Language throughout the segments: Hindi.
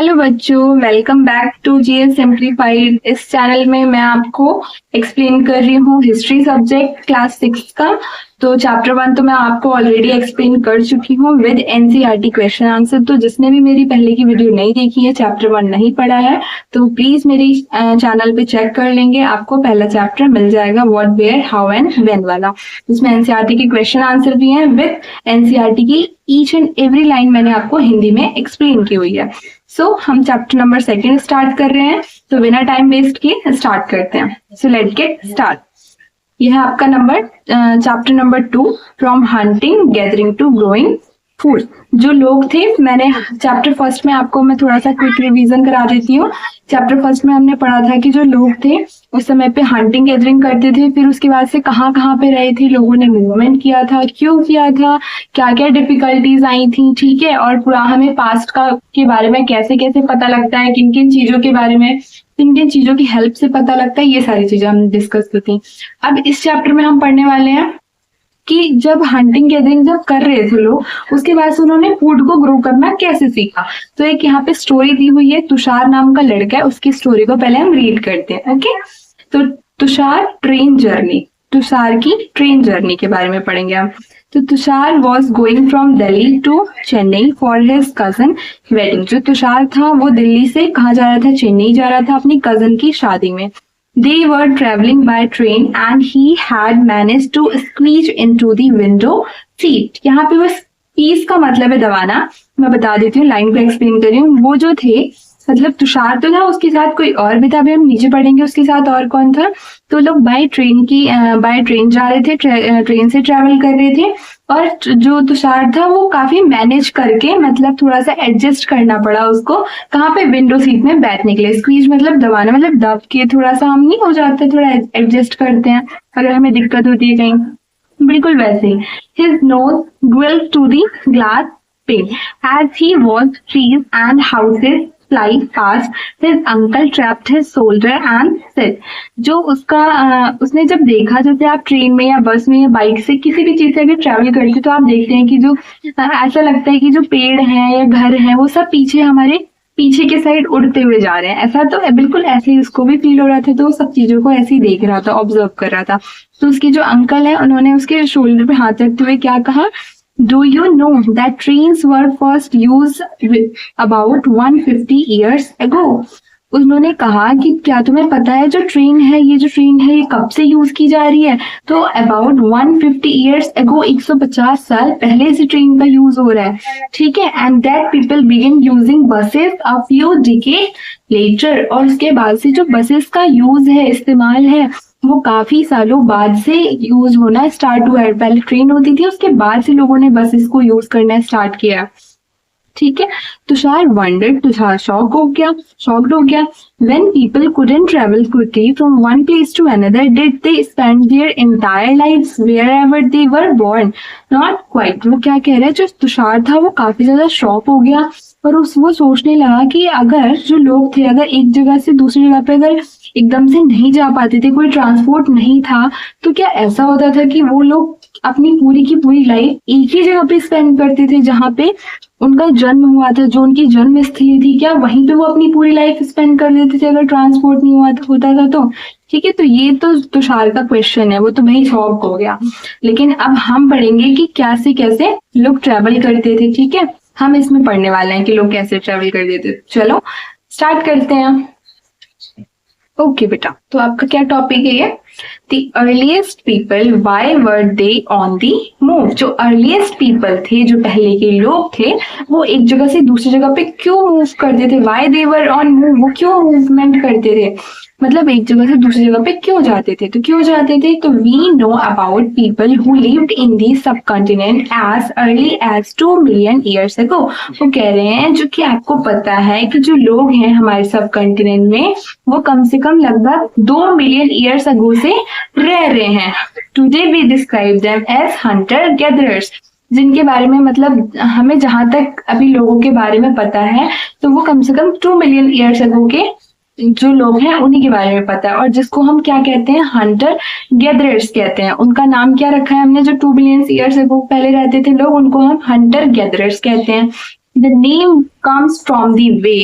हेलो बच्चों, welcome back to GS simplified. इस चैनल में मैं आपको एक्सप्लेन कर रही हूँ हिस्ट्री सब्जेक्ट क्लास 6 का। तो चैप्टर 1 तो मैं आपको ऑलरेडी एक्सप्लेन कर चुकी हूँ विद एनसीईआरटी क्वेश्चन आंसर। तो जिसने भी मेरी पहले की वीडियो नहीं देखी है, चैप्टर 1 नहीं पढ़ा है, तो प्लीज मेरी चैनल पे चेक कर लेंगे, आपको पहला चैप्टर मिल जाएगा what, where, how and when वाला। इसमें एनसीईआरटी के क्वेश्चन आंसर भी हैं विद एनसीईआरटी की ईच एंड एवरी लाइन मैंने आपको हिंदी में एक्सप्लेन की हुई है। सो हम चैप्टर नंबर 2 स्टार्ट कर रहे हैं। तो बिना टाइम वेस्ट किए स्टार्ट करते हैं। So let's get start. यह है आपका chapter number 2, from hunting gathering to growing food. जो लोग थे, मैंने चैप्टर फर्स्ट में आपको मैं थोड़ा सा क्विक रिवीजन करा देती हूँ। चैप्टर फर्स्ट में हमने पढ़ा था कि जो लोग थे उस समय पे हंटिंग गैदरिंग करते थे, फिर उसके बाद से कहाँ कहाँ पे रहे थे, लोगों ने मूवमेंट किया था, क्यों किया था, क्या क्या डिफिकल्टीज आई थी, ठीक है। और पूरा हमें पास्ट का के बारे में कैसे कैसे पता लगता है, किन किन चीजों के बारे में, किन किन चीजों की हेल्प से पता लगता है, ये सारी चीजें हम डिस्कस की थी। अब इस चैप्टर में हम पढ़ने वाले हैं कि जब हंटिंग गैदरिंग जब कर रहे थे लोग, उसके बाद से उन्होंने फूड को ग्रो करना कैसे सीखा। तो एक यहाँ पे स्टोरी दी हुई है, तुषार नाम का लड़का है, उसकी स्टोरी को पहले हम रीड करते हैं। ओके, तो तुषार की ट्रेन जर्नी के बारे में पढ़ेंगे हम। तो Tushar was going from Delhi to Chennai for his cousin wedding. जो तुषार था वो दिल्ली से कहाँ जा रहा था, चेन्नई जा रहा था अपनी कजन की शादी में। They were traveling by train and he had managed to squeeze into the window seat। यहाँ पे बस स्क्वीज का मतलब है दबाना। मैं बता देती हूँ, लाइन को एक्सप्लेन कर रही हूँ। वो जो थे, मतलब तुषार तो था, उसके साथ कोई और भी था, अभी हम नीचे पढ़ेंगे उसके साथ और कौन था। तो लोग बाय ट्रेन जा रहे थे, ट्रेन से ट्रेवल कर रहे थे। और जो तुषार था वो काफी मैनेज करके, मतलब थोड़ा सा एडजस्ट करना पड़ा उसको, कहाँ पे, विंडो सीट में बैठने के लिए। स्क्वीज मतलब दबाना, मतलब दब के थोड़ा सा हम नहीं हो जाते, थोड़ा एडजस्ट करते हैं अगर हमें दिक्कत होती है कहीं, बिल्कुल वैसे ही। His nose grilled to the glass pane as he was trees and houses fly past, his uncle tapped his shoulder and said। जो उसने जब देखा, जैसे आप ट्रेन में या बस में या बाइक से किसी भी चीज से अगर ट्रैवल करते हो तो आप देखते हैं कि जो ऐसा लगता है कि जो पेड़ हैं या घर हैं वो सब पीछे, हमारे पीछे के साइड उड़ते हुए जा रहे हैं। ऐसा तो बिल्कुल ऐसे ही उसको भी फील हो रहा था, तो वो सब चीजों को ऐसे ही देख रहा था, ऑब्जर्व कर रहा था। तो उसके जो अंकल है, उन्होंने उसके शोल्डर पे हाथ रखते हुए क्या कहा, Do you know that trains were first used about 150 years ago? उन्होंने कहा कि क्या तुम्हें पता है जो ट्रेन है, ये कब से यूज की जा रही है। तो अबाउट 150 years ago, 150 साल पहले से ट्रेन का यूज हो रहा है, ठीक है। And that people begin using buses a few decade later. और उसके बाद से जो बसेस का यूज है, इस्तेमाल है, वो काफी सालों बाद से यूज होना स्टार्ट हुआ है। पहले ट्रेन होती थी, उसके बाद से लोगों ने बसेस को यूज करना स्टार्ट किया, ठीक है। तुषार वंडर्ड, तुषार शॉक्ड हो गया। When people couldn't travel quickly from one place to another, did they spend their entire lives wherever they were born? Not quite। वो क्या कह रहे हैं, जो तुषार था वो काफी ज्यादा शॉक हो गया और वो सोचने लगा कि अगर जो लोग थे, अगर एक जगह से दूसरी जगह पे अगर एकदम से नहीं जा पाते थे, कोई ट्रांसपोर्ट नहीं था, तो क्या ऐसा होता था कि वो लोग अपनी पूरी की पूरी लाइफ एक ही जगह पे स्पेंड करते थे, जहाँ पे उनका जन्म हुआ था, जो उनकी जन्म स्थली थी, क्या वहीं पे वो अपनी पूरी लाइफ स्पेंड कर लेते थे अगर ट्रांसपोर्ट नहीं होता था तो, ठीक है। तो ये तो तुषार का क्वेश्चन है, वो तो भाई शॉक हो गया। लेकिन अब हम पढ़ेंगे कि कैसे कैसे लोग ट्रेवल करते थे, ठीक है। हम इसमें पढ़ने वाले हैं कि लोग कैसे ट्रेवल करते थे। चलो स्टार्ट करते हैं। ओके बेटा, तो आपका क्या टॉपिक है ये, The earliest people, why were they on the move? जो earliest people थे, जो पहले के लोग थे, वो एक जगह से दूसरी जगह पे क्यों मूव करते थे। Why they were on move, वो क्यों मूवमेंट करते थे, मतलब एक जगह से दूसरी जगह पे क्यों जाते थे। तो क्यों जाते थे, तो we know about people who lived in the subcontinent as early as 2 million years ago। वो कह रहे हैं जो कि आपको पता है कि जो लोग हैं हमारे सब कॉन्टिनेंट में, वो कम से कम लगभग 2 मिलियन ईयर्स अगो से रह रहे हैं। Today we describe them as hunter gatherers, जिनके बारे में, मतलब हमें जहां तक अभी लोगों के बारे में पता है, तो वो कम से कम 2 मिलियन ईयर्स अगो के जो लोग हैं उन्हीं के बारे में पता है। और जिसको हम क्या कहते हैं, हंटर गैदरर्स कहते हैं। उनका नाम क्या रखा है हमने, जो 2 बिलियन ईयर्स अगो पहले रहते थे लोग, उनको हम हंटर गैदरर्स कहते हैं। The name comes from the way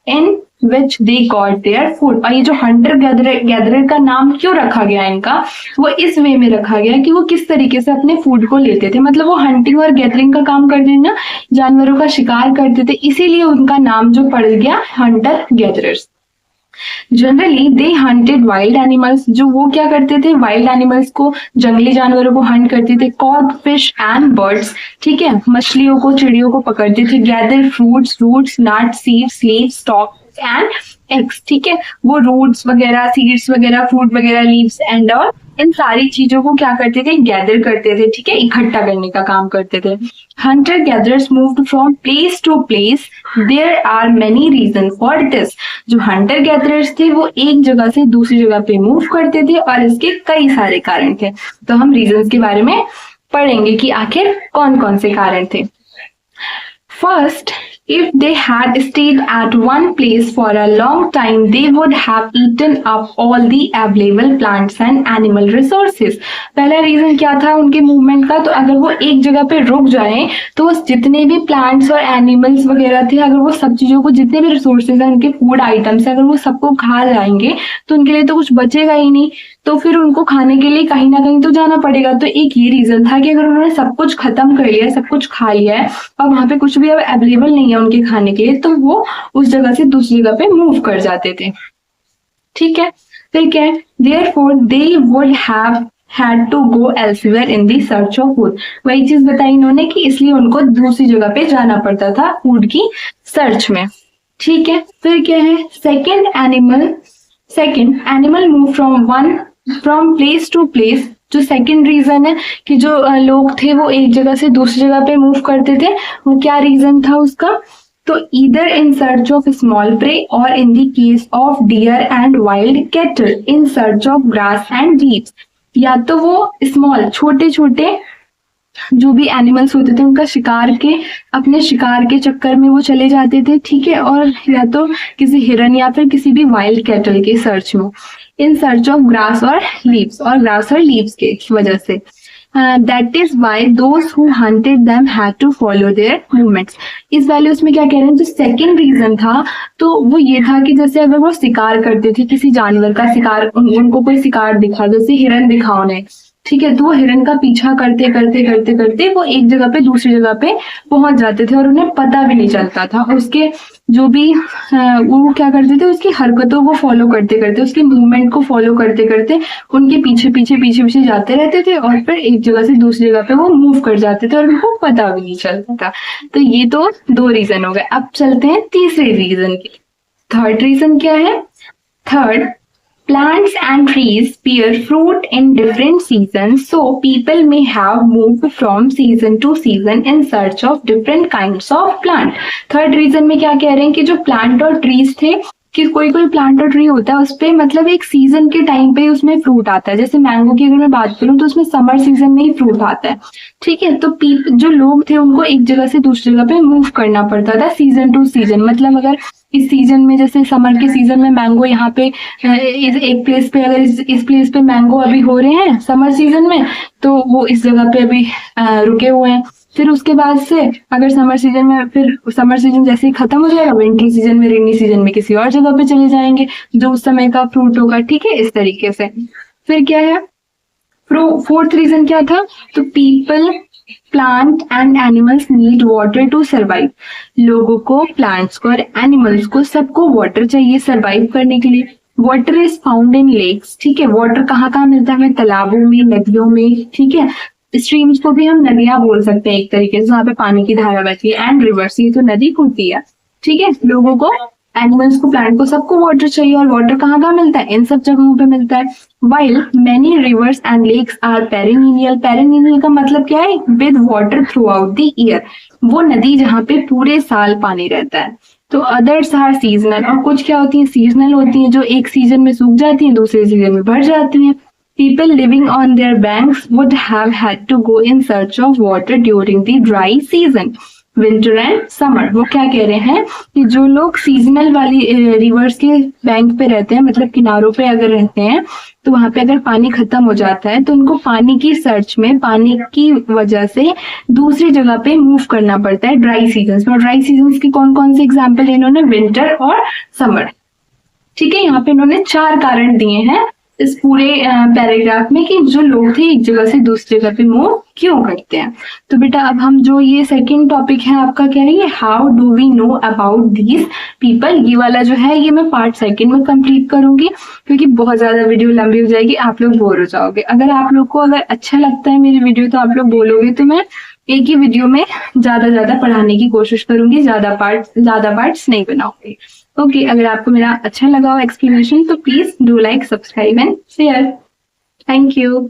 in which they got their food. और ये जो हंटर गैदरर का नाम क्यों रखा गया इनका, वो इस वे में रखा गया कि वो किस तरीके से अपने फूड को लेते थे, मतलब वो हंटिंग और गैदरिंग का काम करते थे ना, जानवरों का शिकार करते थे, इसीलिए उनका नाम जो पड़ गया hunter gatherers. Generally they hunted wild animals, जो वो क्या करते थे, वाइल्ड एनिमल्स को, जंगली जानवरों को हंट करते थे। कॉड फिश एंड बर्ड्स, ठीक है, मछलियों को, चिड़ियों को पकड़ते थे। Gather fruits, roots, nuts, seeds, leaves, stalk and eggs, ठीक है, वो रूट्स वगैरह, सीड्स वगैरह, फ्रूट वगैरह, लीव्स एंड ऑल, इन सारी चीजों को क्या करते थे, गैदर करते थे, ठीक है, इकट्ठा करने का काम करते थे। Hunter gatherers moved from place to place, there are many reason for this. जो हंटर गैदरर्स थे वो एक जगह से दूसरी जगह पे मूव करते थे और इसके कई सारे कारण थे। तो हम रीजंस के बारे में पढ़ेंगे कि आखिर कौन कौन से कारण थे। First, if they had stayed at one place for a long time, they would have eaten up all the available plants and animal resources. पहला रीजन क्या था उनके मूवमेंट का, तो अगर वो एक जगह पे रुक जाएं तो वो जितने भी प्लांट्स और एनिमल्स वगैरह थे, अगर वो सब चीजों को, जितने भी रिसोर्सेज हैं उनके फूड आइटम्स है, अगर वो सबको खा जाएंगे तो उनके लिए तो कुछ बचेगा ही नहीं, तो फिर उनको खाने के लिए कहीं ना कहीं तो जाना पड़ेगा। तो एक ये रीजन था कि अगर उन्होंने सब कुछ खत्म कर लिया है, सब कुछ खा लिया है और वहां पे कुछ भी अब अवेलेबल नहीं है उनके खाने के लिए, तो वो उस जगह से दूसरी जगह पे मूव कर जाते थे, ठीक है। फिर क्या है, therefore they would have had to go elsewhere in the search of food। वही चीज बताई इन्होंने कि इसलिए उनको दूसरी जगह पे जाना पड़ता था फूड की सर्च में, ठीक है। फिर क्या है, second animal move from place to place. जो सेकंड रीजन है कि जो लोग थे वो एक जगह से दूसरी जगह पे मूव करते थे, वो क्या रीजन था उसका, तो either in search of small prey और in the case of deer and wild cattle in search of grass and leaves. या तो वो स्मॉल, छोटे छोटे जो भी एनिमल्स होते थे उनका शिकार के, अपने शिकार के चक्कर में वो चले जाते थे, ठीक है, और या तो किसी हिरन या फिर किसी भी वाइल्ड कैटल के सर्च में, इन सर्च ऑफ ग्रास और लीव्स के वजह से। That is why those who hunted them had to follow their movements. इस वाले उसमें क्या कह रहे हैं, जो सेकंड रीजन था तो वो ये था कि जैसे अगर वो शिकार करते थे, किसी जानवर का शिकार, उनको कोई शिकार दिखा, जैसे हिरन दिखा उन्हें, ठीक है, तो वो हिरन का पीछा करते करते करते करते वो एक जगह पे दूसरी जगह पे पहुंच जाते थे और उन्हें पता भी नहीं चलता था। उसके जो भी वो क्या करते थे, उसकी हरकतों को फॉलो करते करते, उसके मूवमेंट को फॉलो करते करते उनके पीछे पीछे पीछे पीछे जाते रहते थे और फिर एक जगह से दूसरी जगह पे वो मूव कर जाते थे और उनको पता भी नहीं चलता था। तो ये तो दो रीजन हो गए। अब चलते हैं तीसरे रीजन की। थर्ड रीजन क्या है, third, plants and trees bear fruit in different seasons, so people may have moved from season to season in search of different kinds of plant। Third reason में क्या कह रहे हैं कि जो प्लांट और ट्रीज थे, कि कोई प्लांट और ट्री होता है उस पे मतलब एक सीजन के टाइम पे उसमें फ्रूट आता है। जैसे मैंगो की अगर मैं बात करूं तो उसमें समर सीजन में ही फ्रूट आता है, ठीक है। तो जो लोग थे उनको एक जगह से दूसरी जगह पे मूव करना पड़ता था सीजन टू सीजन। मतलब अगर इस सीजन में, जैसे समर के सीजन में मैंगो यहाँ पे एक प्लेस पे, अगर इस प्लेस पे मैंगो अभी हो रहे हैं समर सीजन में, तो वो इस जगह पे अभी रुके हुए हैं। फिर उसके बाद से अगर समर सीजन में, फिर समर सीजन जैसे ही खत्म हो जाएगा, विंटर सीजन में, रेनी सीजन में किसी और जगह पे चले जाएंगे जो उस समय का फ्रूट होगा, ठीक है, इस तरीके से। फिर क्या है, फोर्थ रीजन क्या था, तो people, plant and animals need water to survive. लोगों को, प्लांट्स को और एनिमल्स को, सबको वाटर चाहिए सर्वाइव करने के लिए। Water is found in lakes, ठीक है, वाटर कहाँ मिलता है, तालाबों में, नदियों में, ठीक है, स्ट्रीम्स को भी हम नदियां बोल सकते हैं एक तरीके से, जहाँ पे पानी की धारा बहती है, एंड रिवर्स, ये तो नदी खुलती है, ठीक है। लोगों को, एनिमल्स को, प्लांट को, सबको वाटर चाहिए और वाटर कहाँ मिलता है, इन सब जगहों पे मिलता है। While many rivers and lakes are perennial. Perennial का मतलब क्या है, with water throughout the year, वो नदी जहाँ पे पूरे साल पानी रहता है। तो अदर्स आर सीजनल, और कुछ क्या होती है, सीजनल होती है, जो एक सीजन में सूख जाती है, दूसरे सीजन में भर जाती है। People living on their banks would have had to go in search of water during the dry season। Winter and summer. वो क्या कह रहे हैं कि जो लोग सीजनल वाली रिवर्स के बैंक पे रहते हैं, मतलब किनारों पे अगर रहते हैं, तो वहां पे अगर पानी खत्म हो जाता है तो उनको पानी की सर्च में, पानी की वजह से दूसरी जगह पे मूव करना पड़ता है ड्राई सीजन। और ड्राई सीजन के कौन कौन से एग्जाम्पल इन्होंने, विंटर और समर। ठीक है, यहाँ पे इन्होंने 4 कारण दिए हैं इस पूरे पैराग्राफ में कि जो लोग थे एक जगह से दूसरी जगह पे मूव क्यों करते हैं। तो बेटा अब हम जो ये सेकंड टॉपिक है आपका कह रही है, how do we know about these people, ये वाला जो है ये मैं पार्ट सेकंड में कंप्लीट करूंगी, क्योंकि बहुत ज्यादा वीडियो लंबी हो जाएगी, आप लोग बोर हो जाओगे। अगर आप लोग को अगर अच्छा लगता है मेरी वीडियो तो आप लोग बोलोगे तो मैं एक ही वीडियो में ज्यादा पढ़ाने की कोशिश करूंगी, ज्यादा पार्ट्स नहीं बनाऊंगी। ओके, अगर आपको मेरा अच्छा लगा हो एक्सप्लेनेशन तो please do like, subscribe and share. Thank you.